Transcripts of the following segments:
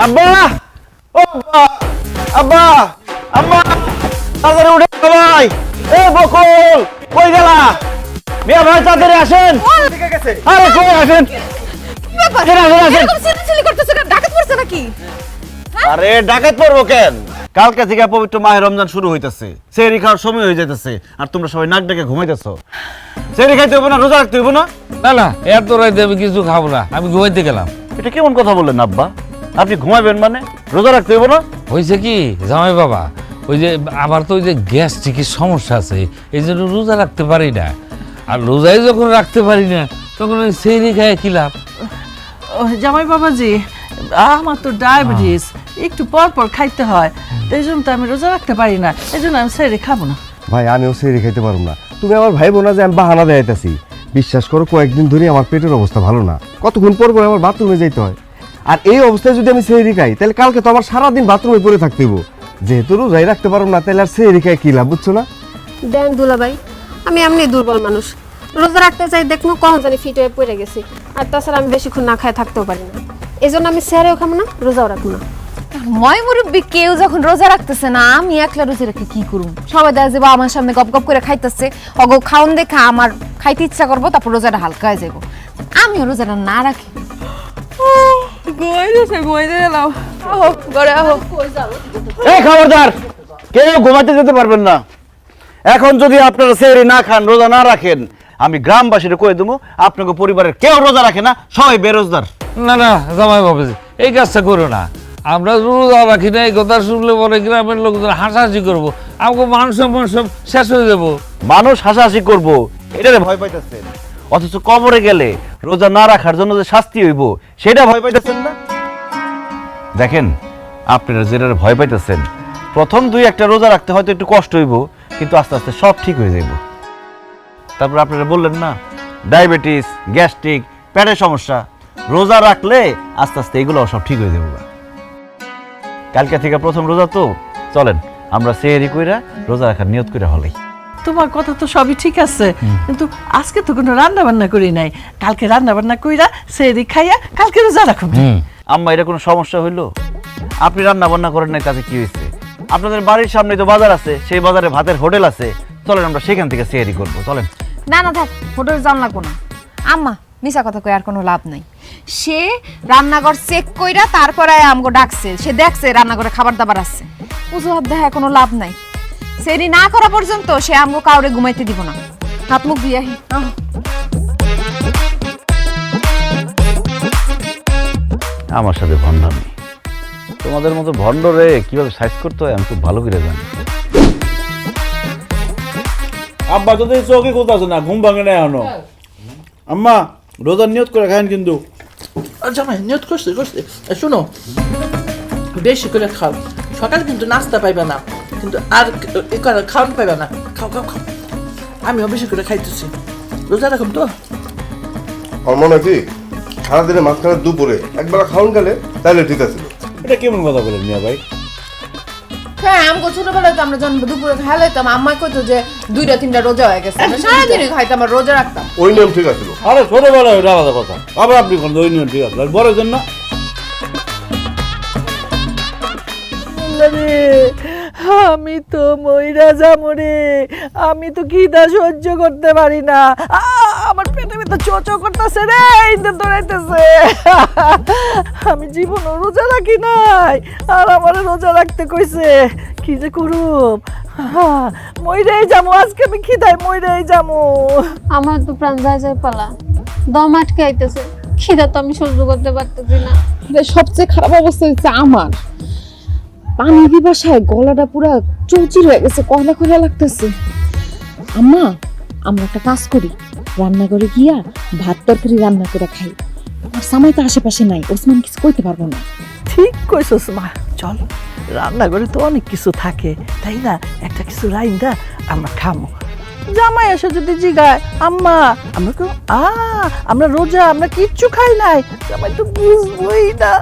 আব্বা ও আব্বা আব্বা আম্মা তাড়াতাড়ি উঠে ভাই এ বকুল কই গেলা মিয়া ভাই তাড়াতাড়ি আসেন ঠিক আছে আরে কই আসেন আরে ডাকাত পড়বো কেন কালকে থেকে পবিত্র মাহে রমজান শুরু হইতেছে সেহরি খাওয়ার সময় হয়ে যাইতেছে আর তোমরা সবাই নাক ডেকে ঘুমাইতেছো সেহরি খাইতে হইব না রোজা রাখতে হইব না না না এত রাইতে আমি কিছু খাবো না, আমি ঘুমাইতে গেলাম। এটা কেমন কথা বললেন আব্বা আপনি ঘুমাবেন মানে রোজা রাখতে হইব না হয়েছে কি জামাই বাবা, ওই যে আমার তো ওই যে গ্যাস্ট্রিকের সমস্যা আছে, এই জন্য রোজা রাখতে পারি না। আর রোজাই যখন রাখতে পারি না তখন ওই সেহরি খায় কি লাভ? জামাই বাবাজি, আমার তো ডায়াবেটিস, একটু পর পর খাইতে হয়, এই জন্য তো আমি রোজা রাখতে পারি না, এই জন্য আমি সেহরি খাবো না। ভাই আমিও সেহরি খাইতে পারবো না, তুমি আমার ভাই বোনা যে আমি বাহানা দেখাইতেছি। বিশ্বাস করো কয়েকদিন ধরে আমার পেটের অবস্থা ভালো না, কতক্ষণ পর পর আমার বাথরুমে যেতে হয়। আর এই অবস্থায় যদি আমি সেহরি খাই তাহলে কালকে তো আমার সারাদিন বাথরুমে পড়ে থাকতে হইব। যেহেতু রোজাই রাখতে পারবো না তাহলে আর সেহরি খাই কি লাভ, বুঝছো না? দেন দুলা ভাই, আমি এমনি দুর্বল মানুষ, রোজা রাখতে চাই দেখবো কখন জানি ফিট হয়ে পড়ে গেছি। আর তাছাড়া আমি বেশিক্ষণ না খায় থাকতেও পারি না, এই জন্য আমি সেহরিও খাবো না, রোজাও রাখবো না। ময় মুরব্বী কেউ যখন রোজা রাখতেছে না, আমি একলা রোজা রেখে কি করুম? সবাই দেখা যাবো আমার সামনে গপ গপ করে খাইতেছে, অগো খাওন দেখা আমার খাইতে ইচ্ছা করবো, তারপর রোজাটা হালকা হয়ে যাবো। আমিও রোজাটা না রাখি। এই খবরদার কেউ ঘুমাতে যেতে পারবেন না। এখন যদি আপনারা সেহরি না খান রোজা না রাখেন, আমি গ্রামবাসীরা কয়ে দেবো আপনাকে পরিবারের কেউ রোজা রাখে না, সবাই বেরোজগার। না না জামাই বাবাজি, এই কাজটা করো না। আমরা রোজা রাখি না, এই কথা শুনলে পরে গ্রামের লোকজন হাসাহাসি করবো, আমাকে মান সম্মান সব শেষ হয়ে যাবো। মানুষ হাসাহাসি করবো এটারে ভয় পাইতেছেন, অথচ কবরে গেলে রোজা না রাখার জন্য যে শাস্তি হইব সেটা ভয় পাইতেছেন না। দেখেন আপনারা যেটা ভয় পাইতেছেন, প্রথম দুই একটা রোজা রাখতে হয়তো একটু কষ্ট হইব, কিন্তু আস্তে আস্তে সব ঠিক হয়ে যাইব। তারপর আপনারা বললেন না ডায়াবেটিস, গ্যাস্ট্রিক, পেটের সমস্যা, রোজা রাখলে আস্তে আস্তে এগুলো সব ঠিক হয়ে যাবে। কালকে থেকে প্রথম রোজা তো, চলেন আমরা সেহরি কইরা রোজা রাখার নিয়ত কইরা হলাই। তোমার কথা তো সবই ঠিক আছে, কিন্তু আজকে তো কোনো রান্না বান্না করি নাই, কালকে রান্না বান্না কইরা সেহরি খাইয়া কালকে রোজা রাখুন। আম্মা এটা কোনো সমস্যা হইলো? আপনি রান্না বান্না করেন নাই তাতে কি হয়েছে? আপনাদের বাড়ির সামনে তো বাজার আছে, সেই বাজারে ভাতের হোটেল আছে, চলেন আমরা সেখান থেকে সেহরি করবো। চলেন। না না থাক, হোটেল যান লাগবো না। আম্মা মিছা কথা কই আর কোনো লাভ নাই। সে রান্নাঘর চেক কইরা তারপরে আমগো ডাকছে, সে দেখছে রান্নাঘরে খাবার দাবার আছে, অজুহাত দেখা কোনো লাভ নাই। সেহরি না করা পর্যন্ত সে আমগো কাউরে ঘুমাইতে দিব না। হাত মুখ দিয়ে আহি। আমার সাথে ভণ্ডামি, তোমাদের মতো ভণ্ডরে কিভাবে সাইজ করতে হয় আমি খুব ভালো করে জানি। আব্বা তো চোখে কোথাও না, ঘুম ভাঙে না এখনো। আম্মা রোজার নিয়ত করে খান কিন্তু। জামাই নিয়ত করছি করছি, শোনো বেশি করে খাও, সকালে কিন্তু নাস্তা পাইবে না, কিন্তু আর খাওয়ান পাইবে না, খাও খাও খাও। আমিও বেশি করে খাইতেছি, রোজা রাখুন তো। আমার মনে হয় কি সারাদিনে মাঝখানে দুপুরে একবেলা খাওয়ান গেলে তাহলে ঠিক আছে। এটা কেমন কথা বলেন মিয়া ভাই? হ্যাঁ, আমগো ছোটবেলায় তো আমরা যখন দুপুরে খাই লইতাম, আম্মা কইতো যে 2-3টা রোজা হয়ে গেছে, আমরা সারাদিনই খাইতাম আর রোজা রাখতাম। ওই নিয়ম ঠিক আছে। আরে ছোটবেলায় ওটা আলাদা কথা, আবার আপনি কোন ওই নিয়ম ঠিক আছে, বড় জন্য আমি তো মইরা যাবো রে, আমি তো খিদা সহ্য করতে পারি না, আমার পেটে ভিতর চোচো করতেছে রে, ইন্দুর দৌড়াইতেছে। আমি জীবনও রোজা রাখি নাই, আর আমার রোজা রাখতে কইছে, কি যে করুম, মইরাই যাবো আজকে, আমি খিদায় মইরাই যাবো। আমার তো প্রাণ যায় যায় পালা, দম আটকে আইতেছে, খিদা তো আমি সহ্য করতে পারতেছি না। সবচেয়ে খারাপ অবস্থা হচ্ছে আমার, পানি পিপাসায় গলাটা পুরো চৌচির হয়ে গেছে, কয়লা কয়লা লাগতেছে। আম্মা আমরা একটা কাজ করি, রান্নাঘরে গিয়া ভাত তরকারি রান্না করে খাই, আর সামাই তো আশেপাশে নাই, ওসমান কিছু কইতে পারবো না। ঠিক কইছস মা, চল রান্নাঘরে তো অনেক কিছু থাকে, তাই না, একটা কিছু রাইন্দা আমরা খামো। জামাই এসে যদি জিগায় আম্মা আমরা কেউ আমরা রোজা, আমরা কিচ্ছু খাই নাই, জামাই তো বুঝবই না,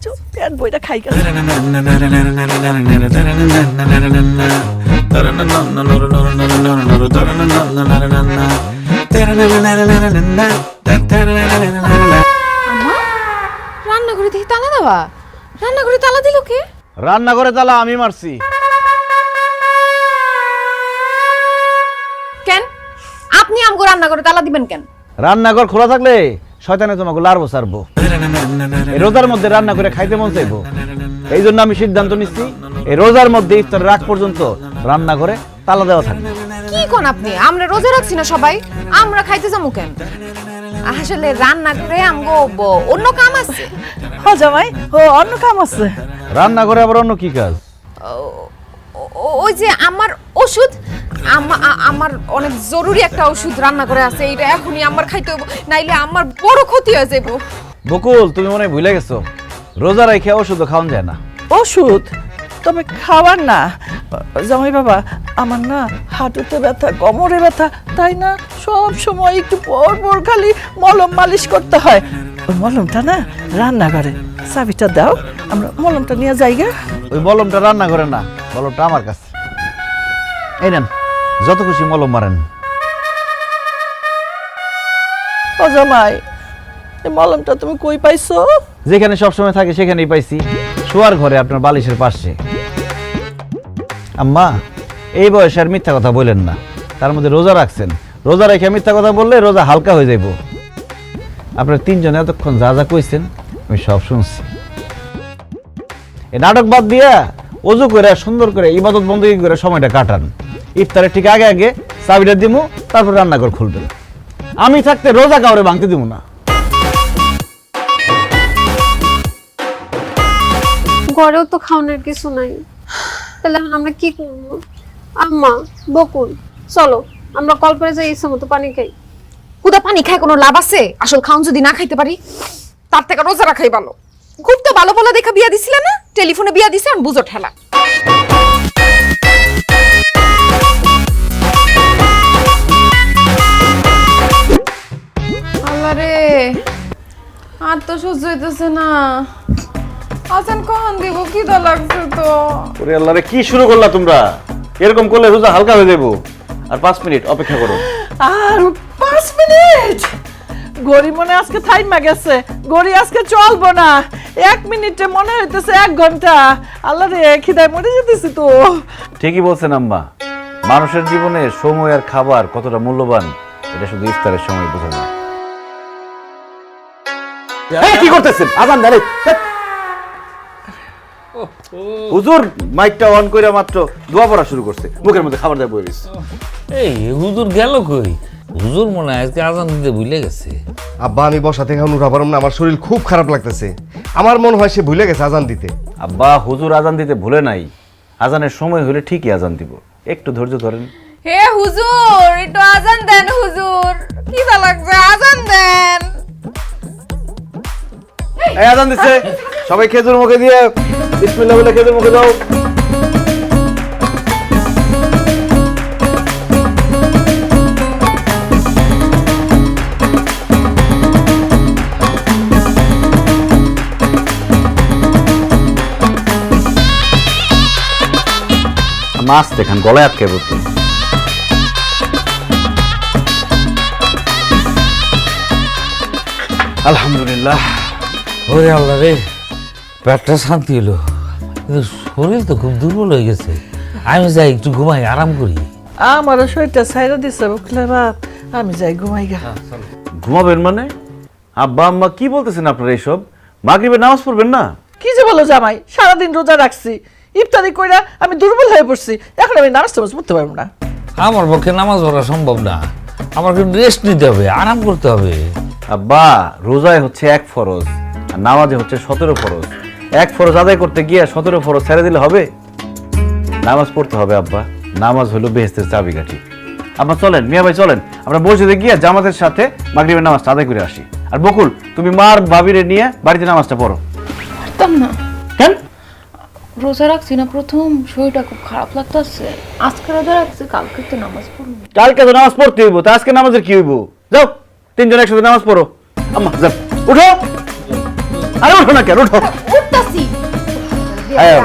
চল পেট বইটা খাই গেল। রান্নাঘরে দেখি তালা দেওয়া, রান্নাঘরে তালা দিল কে? রান্নাঘরে তালা আমি মারছি। কেন আপনি আমগো রান্নাঘরে তালা দিবেন কেন? রান্নাঘর খোলা থাকলে শয়তানে তোমাকে লারবো সারবো। এই রোজার মধ্যে রান্না করে খাইতে মন চাইবো, এই জন্য আমি সিদ্ধান্ত নিচ্ছি এই রোজার মধ্যে ইফতারের আগ পর্যন্ত রান্নাঘরে তালা দেওয়া থাকবে। কি কোন আপনি? আমরা রোজা রাখছি না সবাই, আমরা খাইতে যাবো কেন? আসলে রান্নাঘরে আমগো অন্য কাম আছে। ও জামাই, ও অন্য কাম আছে? রান্নাঘরে আবার অন্য কি কাজ? ওই যে আমার ওষুধ, আমার অনেক জরুরি একটা ওষুধ রান্নাঘরে আছে, এটা এখনই আমার খাইতে হবে, নাইলে আমার বড় ক্ষতি হয়ে যাবে। বকুল, তুমি মনে হয় ভুলে গেছো রোজা রেখে ওষুধ খাওয়ান যায় না। ওষুধ তবে খাবার না জামাই বাবা, আমার না হাঁটুতে ব্যথা, কোমরে ব্যথা, তাই না সব সময় একটু পর পর খালি মলম মালিশ করতে হয়। ওই মলমটা না রান্নাঘরে, চাবিটা দাও, আমরা মলমটা নিয়ে যাই গা। ওই মলমটা রান্নাঘরে না, মলমটা আমার কাছে। এই নেন, যত খুশি মলম মারেন। ও জামাই, এই মলমটা তুমি কই পাইছো? যেখানে সবসময় থাকে সেখানেই পাইছি, শোয়ার ঘরে আপনার বালিশের পাশে। আম্মা, এই বয়সে আর মিথ্যা কথা বলেন না, তার মধ্যে রোজা রাখছেন, রোজা রেখে মিথ্যা কথা বললে রোজা হালকা হয়ে যাইব। আপনার তিনজনে এতক্ষণ যা যা কইছেন আমি সব শুনছি। এই নাটক বাদ দিয়া অজু করে সুন্দর করে ইবাদত বন্দী করে সময়টা কাটান। ইফতারের ঠিক আগে আগে চাবিটা দিমু, তারপর রান্নাঘর খুলবেন। আমি থাকতে রোজা কাউরে ভাঙতে দিব না। ঘরেও তো খাওয়ানোর কিছু নাই, তাহলে এখন আমরা কি করবো? আম্মা, বকুল, চলো আমরা কল্পনা যাই, ইচ্ছা মতো পানি খাই। কুদা পানি খায় কোনো লাভ আছে? আসল খাওন যদি না খাইতে পারি, তার থেকে রোজা রাখাই ভালো। খুব তো ভালো ভালো দেখা বিয়া দিছিলে না, টেলিফোনে বিয়া দিছে, আমি বুঝো ঠেলা। আল্লাহ রে, আর তো সহ্য হইতেছে না। আসান কখন দিব, খিদা লাগছে তো। ওরে আল্লাহ রে, কি শুরু করলা তোমরা? এরকম করলে রোজা হালকা হয়ে যাবো। আর 5 মিনিট অপেক্ষা করো। আর 5 মিনিট? গড়ি মনে আজকে থাইমা গেছে, গড়ি আজকে চলবো না। 1 মিনিটে মনে হইতেছে 1 ঘন্টা। আল্লাহ রে, খিদায় মরে যেতেছি তো। ঠিকই বলছেন আম্মা, মানুষের জীবনে সময় আর খাবার কতটা মূল্যবান এটা শুধু ইফতারের সময় বোঝা যায়। কি করতেছেন? আজান দেন। হুজুর মাইকটা অন কইরা মাত্র দোয়া পড়া শুরু করছে, মুখের মধ্যে খাবার দেয়া বই রইছে। এই হুজুর গেল কই? হুজুর মনে হয় আজকে আজান দিতে ভুলে গেছে। আব্বা, আমি বসা থেকে এখন উঠা পারলাম না, আমার শরীর খুব খারাপ লাগতেছে। আমার মনে হয় সে ভুলে গেছে আজান দিতে। আব্বা, হুজুর আজান দিতে ভুলে নাই, আজানের সময় হলে ঠিকই আজান দিব, একটু ধৈর্য ধরেন। হে হুজুর, একটু আজান দেন হুজুর, খিদা লাগছে, আজান দেন। এই আজান দিচ্ছে, সবাই খেজুর মুখে দিয়ে বিসমিল্লাহ বলে খেজুর মুখে দাও। মাছ দেখান, গলায় আটকে পড়তো। আলহামদুলিল্লাহ। ওরে আল্লাহ রে, পেটটা শান্তি হলো, কিন্তু শরীর তো খুব দুর্বল হয়ে গেছে। আমি যাই একটু ঘুমাই, আরাম করি। আমার শরীরটা ছাইরা দিছে বুকলে বাপ, আমি যাই ঘুমাই গা। ঘুমাবেন মানে? আব্বা আম্মা কি বলতেছেন আপনারা এইসব? মাগরিবের নামাজ পড়বেন না? কি যে বলো জামাই, সারাদিন রোজা রাখছি, ইফতারি কইরা আমি দুর্বল হয়ে পড়ছি, এখন আমি নামাজ টামাজ পড়তে পারবো না। আমার পক্ষে নামাজ পড়া সম্ভব না, আমার কিন্তু রেস্ট নিতে হবে, আরাম করতে হবে। আব্বা, রোজায় হচ্ছে 1 ফরজ আর নামাজে হচ্ছে 17 ফরজ। 1 ফরজ আদায় করতে গিয়ে 17 ফরজ ছেড়ে দিলে হবে? নামাজ পড়তে হবে আব্বা, নামাজ হলো বেহেশতের চাবিকাঠি। আব্বা চলেন, মিয়া ভাই চলেন, আমরা মসজিদে গিয়ে জামাতের সাথে মাগরিবের নামাজটা আদায় করে আসি। আর বকুল, তুমি মার ভাবিরে নিয়ে বাড়িতে নামাজটা পড়ো। পারতাম না। কেন? রোজা রাখছি না, প্রথম শরীরটা খুব খারাপ লাগতেছে। আজকে রোজা রাখছি, কালকে তো নামাজ পড়বো। কালকে তো নামাজ পড়তে হইব, তা আজকে নামাজের কি হইব? যাও, 3 জন একসাথে নামাজ পড়ো। আম্মা যাও, উঠো। আরে উঠো না কেন, উঠো। উঠতাছি। হ্যাঁ,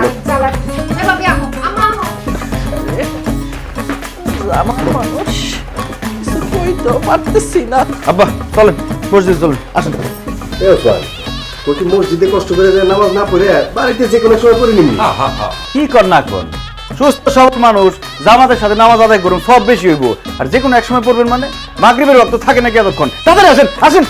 আমার মানুষ কিছু কইতেও পারতেছি না। আব্বা চলেন, মসজিদে চলেন, আসেন। তোর কি মসজিদে কষ্ট করে যায় নামাজ না পড়ে বাড়িতে যে কোনো সময় পড়ে নিবি? কি কর না কর, সুস্থ সবল মানুষ জামাতের সাথে নামাজ আদায় করুন, সব বেশি হইব। আর যে কোনো এক সময় পড়বেন মানে মাগরিবের রক্ত থাকে নাকি এতক্ষণ? তাড়াতাড়ি আসেন আসেন।